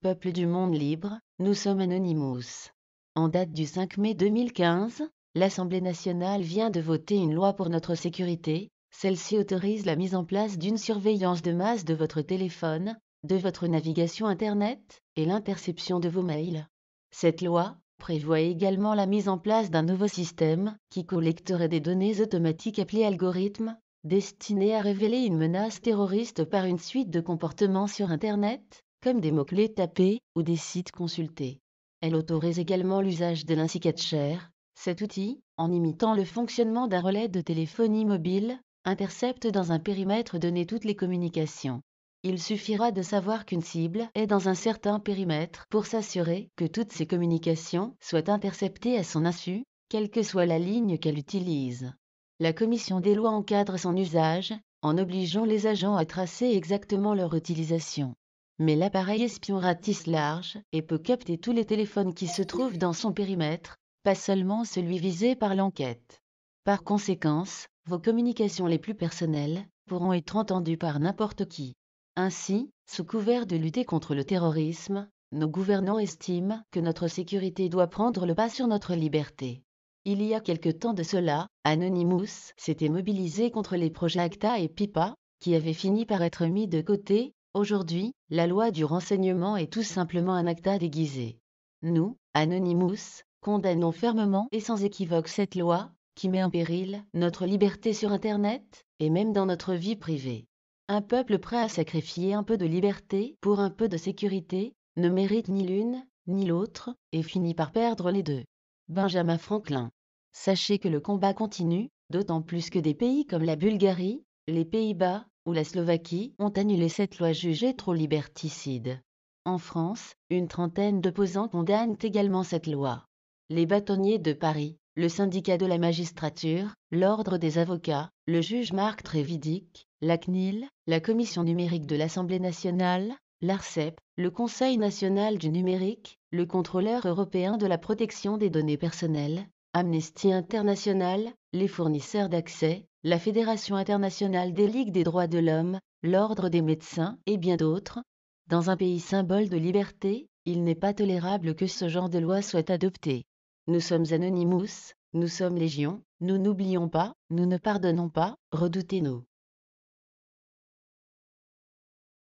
Peuple du monde libre, nous sommes Anonymous. En date du 5 mai 2015, l'Assemblée nationale vient de voter une loi pour notre sécurité. Celle-ci autorise la mise en place d'une surveillance de masse de votre téléphone, de votre navigation Internet et l'interception de vos mails. Cette loi prévoit également la mise en place d'un nouveau système qui collecterait des données automatiques appelées algorithmes, destinées à révéler une menace terroriste par une suite de comportements sur Internet, comme des mots-clés tapés ou des sites consultés. Elle autorise également l'usage de l'IncyCatcher. Cet outil, en imitant le fonctionnement d'un relais de téléphonie mobile, intercepte dans un périmètre donné toutes les communications. Il suffira de savoir qu'une cible est dans un certain périmètre pour s'assurer que toutes ces communications soient interceptées à son insu, quelle que soit la ligne qu'elle utilise. La commission des lois encadre son usage, en obligeant les agents à tracer exactement leur utilisation. Mais l'appareil espion ratisse large et peut capter tous les téléphones qui se trouvent dans son périmètre, pas seulement celui visé par l'enquête. Par conséquent, vos communications les plus personnelles pourront être entendues par n'importe qui. Ainsi, sous couvert de lutter contre le terrorisme, nos gouvernants estiment que notre sécurité doit prendre le pas sur notre liberté. Il y a quelque temps de cela, Anonymous s'était mobilisé contre les projets ACTA et PIPA, qui avaient fini par être mis de côté. Aujourd'hui, la loi du renseignement est tout simplement un ACTA déguisé. Nous, Anonymous, condamnons fermement et sans équivoque cette loi, qui met en péril notre liberté sur Internet, et même dans notre vie privée. Un peuple prêt à sacrifier un peu de liberté pour un peu de sécurité, ne mérite ni l'une, ni l'autre, et finit par perdre les deux. Benjamin Franklin. Sachez que le combat continue, d'autant plus que des pays comme la Bulgarie, les Pays-Bas ou la Slovaquie ont annulé cette loi jugée trop liberticide. En France, une trentaine d'opposants condamnent également cette loi. Les bâtonniers de Paris, le syndicat de la magistrature, l'ordre des avocats, le juge Marc Trévidic, la CNIL, la commission numérique de l'Assemblée nationale, l'ARCEP, le Conseil national du numérique, le contrôleur européen de la protection des données personnelles, Amnesty International, les fournisseurs d'accès, la Fédération internationale des ligues des droits de l'homme, l'Ordre des médecins et bien d'autres. Dans un pays symbole de liberté, il n'est pas tolérable que ce genre de loi soit adopté. Nous sommes Anonymous, nous sommes Légion, nous n'oublions pas, nous ne pardonnons pas, redoutez-nous.